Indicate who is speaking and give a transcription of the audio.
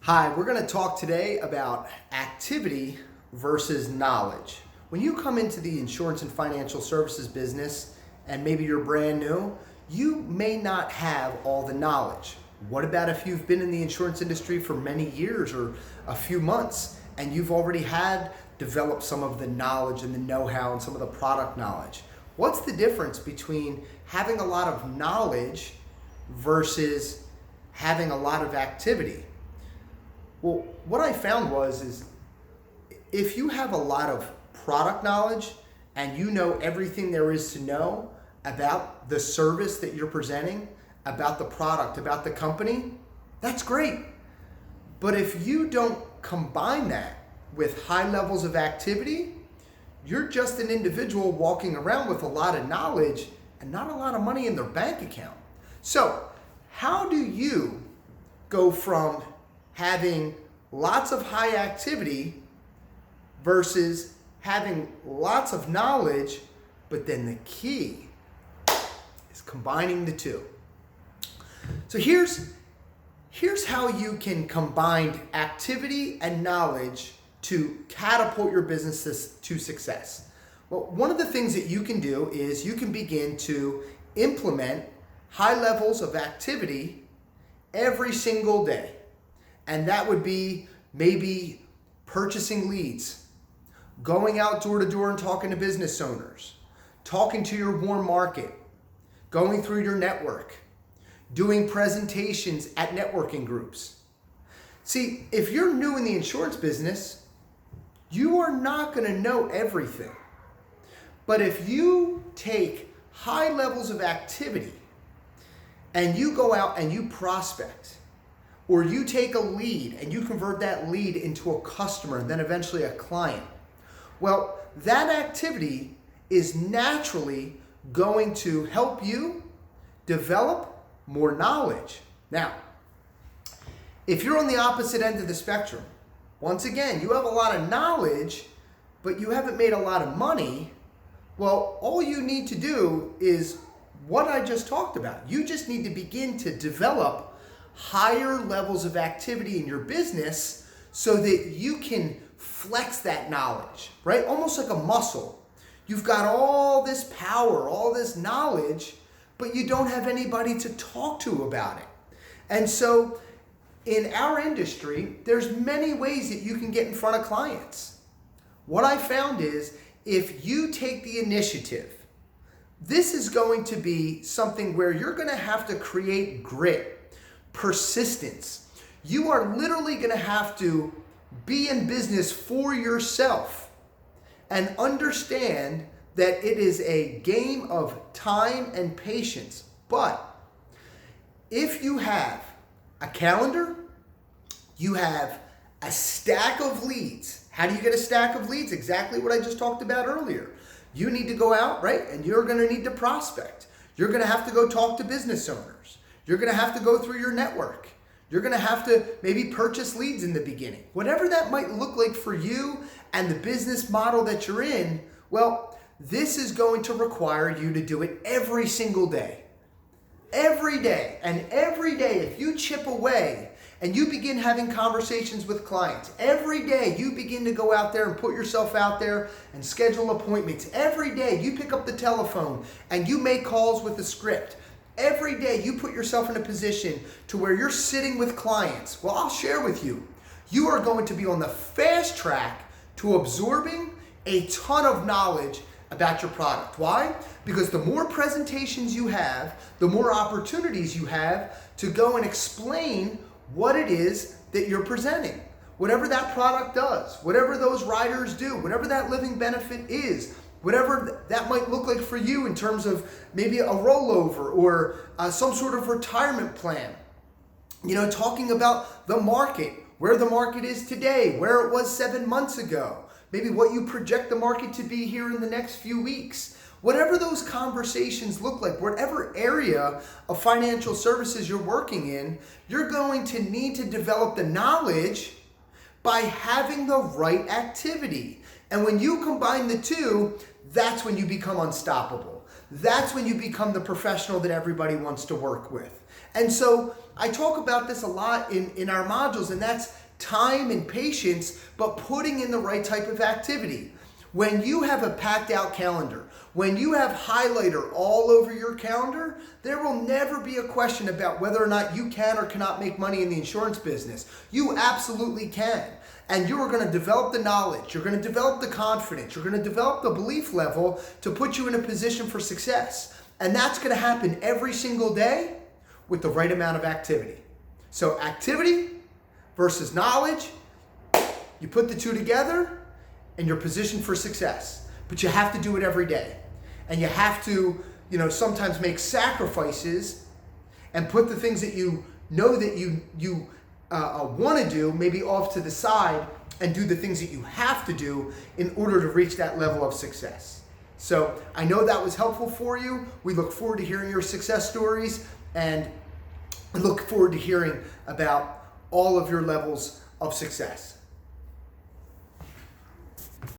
Speaker 1: Hi, we're going to talk today about activity versus knowledge. When you come into the insurance and financial services business, and maybe you're brand new, you may not have all the knowledge. What about if you've been in the insurance industry for many years or a few months and you've already developed some of the knowledge and the know-how and some of the product knowledge? What's the difference between having a lot of knowledge versus having a lot of activity? Well, what I found is if you have a lot of product knowledge and you know everything there is to know about the service that you're presenting, about the product, about the company, that's great. But if you don't combine that with high levels of activity, you're just an individual walking around with a lot of knowledge and not a lot of money in their bank account. So, how do you go from having lots of high activity versus having lots of knowledge, but then the key is combining the two? So here's how you can combine activity and knowledge to catapult your businesses to success. Well, one of the things that you can do is you can begin to implement high levels of activity every single day. And that would be maybe purchasing leads, going out door to door and talking to business owners, talking to your warm market, going through your network, doing presentations at networking groups. See, if you're new in the insurance business, you are not going to know everything. But if you take high levels of activity and you go out and you prospect, or you take a lead and you convert that lead into a customer and then eventually a client, well, that activity is naturally going to help you develop more knowledge. Now, if you're on the opposite end of the spectrum, once again, you have a lot of knowledge, but you haven't made a lot of money, well, all you need to do is what I just talked about. You just need to begin to develop higher levels of activity in your business so that you can flex that knowledge, right? Almost like a muscle. You've got all this power, all this knowledge, but you don't have anybody to talk to about it. And so in our industry, there's many ways that you can get in front of clients. What I found is if you take the initiative, this is going to be something where you're going to have to create grit, persistence. You are literally going to have to be in business for yourself and understand that it is a game of time and patience. But if you have a calendar, you have a stack of leads. How do you get a stack of leads? Exactly what I just talked about earlier. You need to go out, right? And you're going to need to prospect. You're going to have to go talk to business owners. You're going to have to go through your network. You're going to have to maybe purchase leads in the beginning. Whatever that might look like for you and the business model that you're in, well, this is going to require you to do it every single day. Every day. And every day, if you chip away and you begin having conversations with clients, every day you begin to go out there and put yourself out there and schedule appointments. Every day you pick up the telephone and you make calls with a script. Every day you put yourself in a position to where you're sitting with clients. Well, I'll share with you, you are going to be on the fast track to absorbing a ton of knowledge about your product. Why? Because the more presentations you have, the more opportunities you have to go and explain what it is that you're presenting. Whatever that product does, whatever those riders do, whatever that living benefit is, whatever that might look like for you in terms of maybe a rollover or some sort of retirement plan. You know, talking about the market, where the market is today, where it was 7 months ago, maybe what you project the market to be here in the next few weeks. Whatever those conversations look like, whatever area of financial services you're working in, you're going to need to develop the knowledge by having the right activity. And when you combine the two, that's when you become unstoppable. that's when you become the professional that everybody wants to work with. And so I talk about this a lot in our modules, and that's time and patience, but putting in the right type of activity. When you have a packed out calendar, when you have highlighter all over your calendar, there will never be a question about whether or not you can or cannot make money in the insurance business. You absolutely can. And you are going to develop the knowledge, you're going to develop the confidence, you're going to develop the belief level to put you in a position for success. And that's going to happen every single day with the right amount of activity. So activity versus knowledge, you put the two together and you're positioned for success. But you have to do it every day. And you have to, sometimes make sacrifices and put the things that you know that you want to do maybe off to the side and do the things that you have to do in order to reach that level of success. So I know that was helpful for you. We look forward to hearing your success stories, and I look forward to hearing about all of your levels of success.